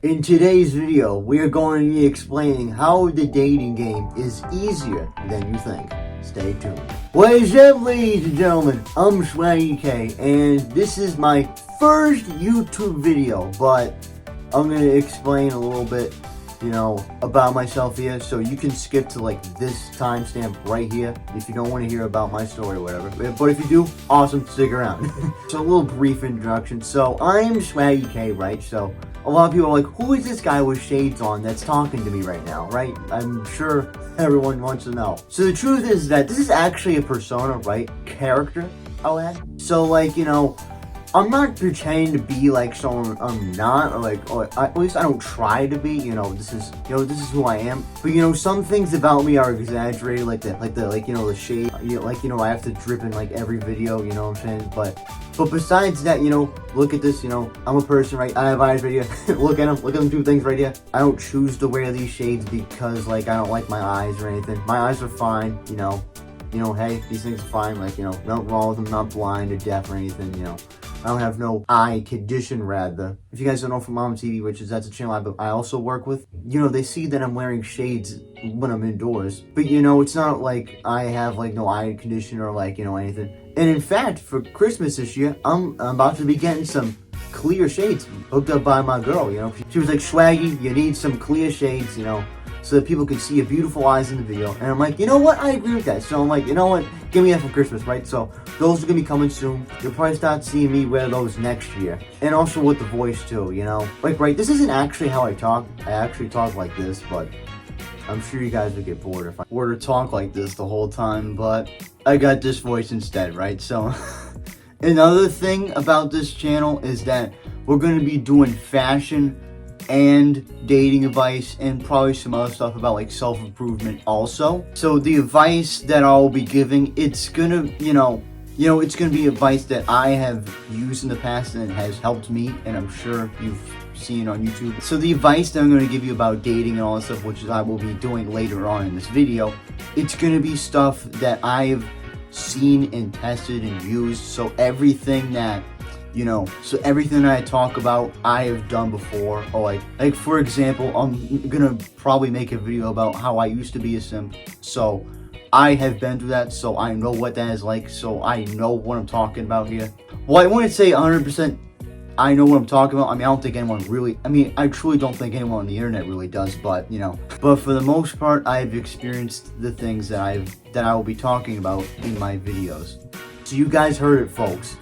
In today's video, we're going to be explaining how the dating game is easier than you think. Stay tuned. What is up, ladies and gentlemen? I'm Swaggy K, and this is my first YouTube video, but I'm going to explain a little bit, about myself here, so you can skip to like this timestamp right here if you don't want to hear about my story or whatever. But if you do, awesome, stick around. So a little brief introduction. So I'm Swaggy K, right? So a lot of people are like, who is this guy with shades on that's talking to me right now, right? I'm sure everyone wants to know. So the truth is that this is actually a persona, right? Character, I'll add. So I'm not pretending to be like someone I'm not, or at least I don't try to be. This is who I am. But some things about me are exaggerated, like the shade. I have to drip in like every video. You know what I'm saying? But besides that, look at this. I'm a person, right? I have eyes right here. Look at them two things right here. I don't choose to wear these shades because I don't like my eyes or anything. My eyes are fine. Hey, these things are fine. Nothing wrong with them. Not blind or deaf or anything. I don't have no eye condition, rather. If you guys don't know from Mom TV, that's a channel I also work with, they see that I'm wearing shades when I'm indoors. But, it's not like I have, no eye condition or, anything. And in fact, for Christmas this year, I'm about to be getting some clear shades hooked up by my girl, She was like, Swaggy, you need some clear shades, so that people could see your beautiful eyes in the video. And I'm like, you know what? I agree with that. So I'm like, you know what? Give me that for Christmas, right? So those are going to be coming soon. You'll probably start seeing me wear those next year. And also with the voice too, right, this isn't actually how I talk. I actually talk like this, but I'm sure you guys would get bored if I were to talk like this the whole time. But I got this voice instead, right? So another thing about this channel is that we're going to be doing fashion and dating advice and probably some other stuff about self-improvement also. So the advice that I'll be giving, it's gonna it's gonna be advice that I have used in the past and it has helped me, and I'm sure you've seen on YouTube. So the advice that I'm going to give you about dating and all that stuff, which I will be doing later on in this video, it's gonna be stuff that I've seen and tested and used. So everything that everything I talk about, I have done before. Or like for example, I'm gonna probably make a video about how I used to be a simp. So I have been through that, so I know what that is like. So I know what I'm talking about here. Well, I wouldn't say 100% I know what I'm talking about. I don't think anyone really, I truly don't think anyone on the internet really does, but but for the most part, I've experienced the things that I will be talking about in my videos. So you guys heard it, folks.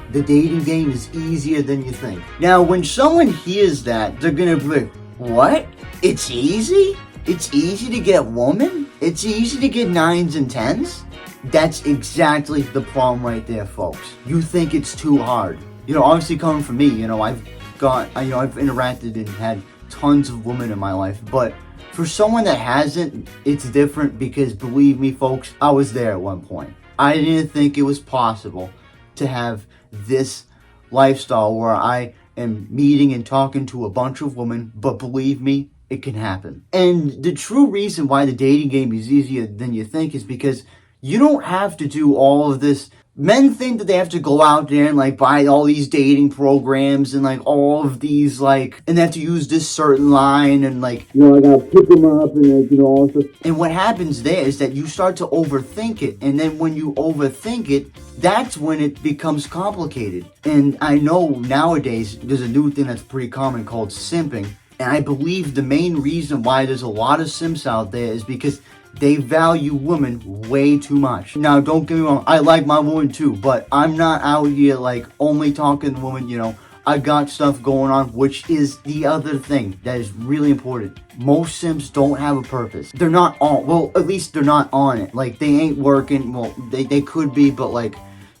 The dating game is easier than you think. Now, when someone hears that, they're gonna be like, what? It's easy? It's easy to get woman? It's easy to get 9s and 10s? That's exactly the problem right there, folks. You think it's too hard. Obviously coming from me, I've interacted and had tons of women in my life, but for someone that hasn't, it's different because believe me, folks, I was there at one point. I didn't think it was possible to have this lifestyle where I am meeting and talking to a bunch of women, but believe me, it can happen. And the true reason why the dating game is easier than you think is because you don't have to do all of this. Men think that they have to go out there and buy all these dating programs and all of these and they have to use this certain line and I gotta pick them up and all this stuff. And what happens there is that you start to overthink it, and then when you overthink it, that's when it becomes complicated. And I know nowadays there's a new thing that's pretty common called simping, and I believe the main reason why there's a lot of simps out there is because they value women way too much. Now, don't get me wrong, I like my woman too, but I'm not out here only talking to women, I got stuff going on, which is the other thing that is really important. Most simps don't have a purpose. They're not on, well, at least they're not on it. They ain't working, well, they could be, but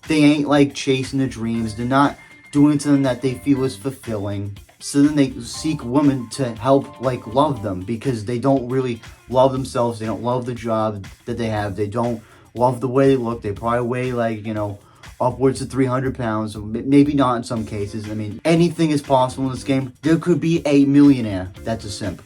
they ain't chasing their dreams. They're not doing something that they feel is fulfilling. So then they seek women to help love them because they don't really love themselves. They don't love the job that they have. They don't love the way they look. They probably weigh upwards of 300 pounds. Maybe not in some cases. Anything is possible in this game. There could be a millionaire that's a simp.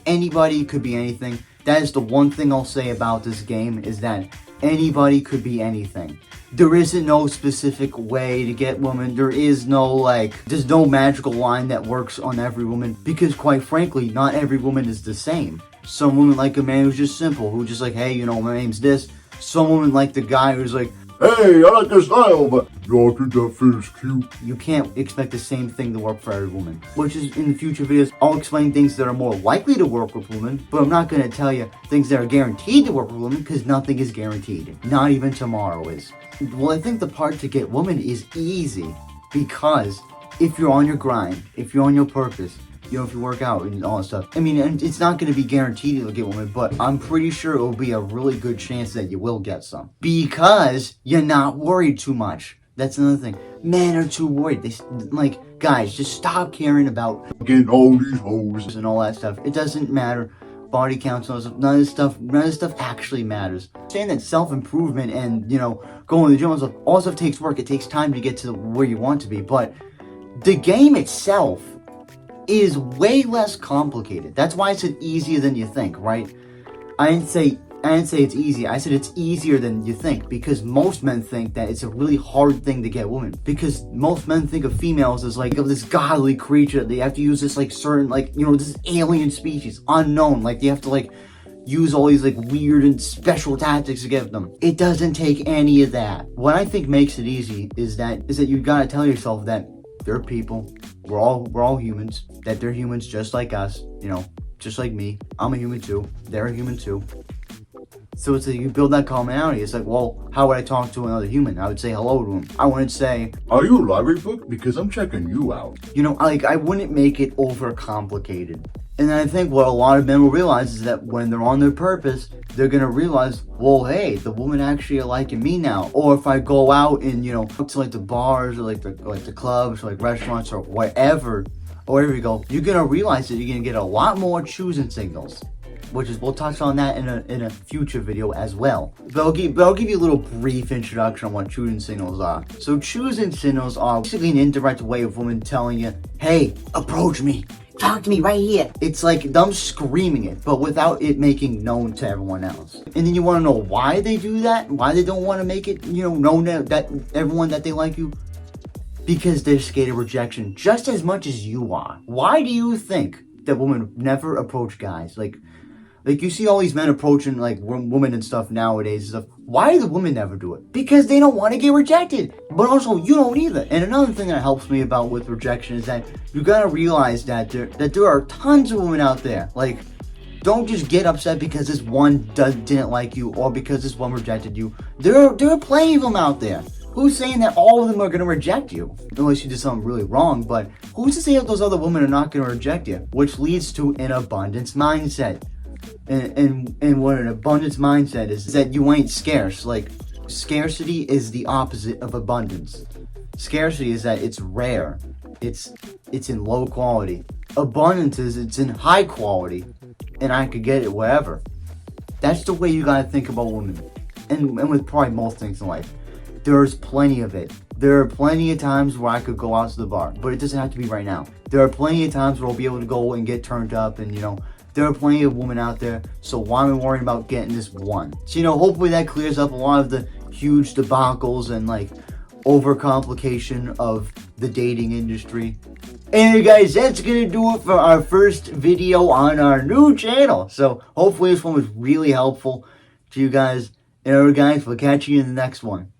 Anybody could be anything. That is the one thing I'll say about this game, is that Anybody could be anything. There isn't no specific way to get women. There is no there's no magical line that works on every woman, because quite frankly, not every woman is the same. Some women like a man who's just simple, who's just like, hey, you know, my name's this. Some women like the guy who's like, hey, I like this style, but yo, I think that fit is cute. You can't expect the same thing to work for every woman. Which is, in the future videos, I'll explain things that are more likely to work with women, but I'm not going to tell you things that are guaranteed to work with women, because nothing is guaranteed. Not even tomorrow is. Well, I think the part to get women is easy, because if you're on your grind, if you're on your purpose, you know, if you work out and all that stuff. I mean, it's not going to be guaranteed you'll get women, but I'm pretty sure it will be a really good chance that you will get some. Because you're not worried too much. That's another thing. Men are too worried. Guys, just stop caring about getting all these hoes and all that stuff. It doesn't matter. Body counts and all that stuff. None of this stuff actually matters. Saying that self-improvement and, you know, going to the gym and stuff, all stuff takes work. It takes time to get to where you want to be. But the game itself is way less complicated. That's why I said easier than you think, right? I didn't say it's easy. I said it's easier than you think, because most men think that it's a really hard thing to get women. Because most men think of females as like this godly creature. They have to use this certain this alien species, unknown. They have to use all these weird and special tactics to get them. It doesn't take any of that. What I think makes it easy is that you gotta tell yourself that they're people. We're all humans. That they're humans just like us. You know, just like me. I'm a human too. They're a human too. So it's you build that commonality. It's well, how would I talk to another human? I would say hello to him. I wouldn't say, are you a library book? Because I'm checking you out. You know, I wouldn't make it overcomplicated. And I think what a lot of men will realize is that when they're on their purpose, they're going to realize, well, hey, the woman actually are liking me now. Or if I go out and, to the bars or the clubs or restaurants or wherever you go, you're going to realize that you're going to get a lot more choosing signals. We'll touch on that in a future video as well. But I'll give you a little brief introduction on what choosing signals are. So choosing signals are basically an indirect way of women telling you, hey, approach me. Talk to me right here. It's like them screaming it, but without it making known to everyone else. And then you want to know why they do that? Why they don't want to make it, known that everyone that they like you? Because they're scared of rejection just as much as you are. Why do you think that women never approach guys? You see all these men approaching women and stuff nowadays and stuff. Why do the women never do it? Because they don't want to get rejected. But also, you don't either. And another thing that helps me about with rejection is that you gotta realize that there are tons of women out there. Don't just get upset because this one didn't like you or because this one rejected you. There are plenty of them out there. Who's saying that all of them are gonna reject you? Unless you did something really wrong, but who's to say that those other women are not gonna reject you? Which leads to an abundance mindset. And what an abundance mindset is that you ain't scarce. Scarcity is the opposite of abundance. Scarcity is that it's rare. It's in low quality. Abundance is it's in high quality, and I could get it wherever. That's the way you gotta think about women, and with probably most things in life. There's plenty of it. There are plenty of times where I could go out to the bar, but it doesn't have to be right now. There are plenty of times where I'll be able to go and get turned up, and there are plenty of women out there, so why am I worrying about getting this one? So, hopefully that clears up a lot of the huge debacles and, overcomplication of the dating industry. Anyway, guys, that's gonna do it for our first video on our new channel. So, hopefully this one was really helpful to you guys. And, guys, we'll catch you in the next one.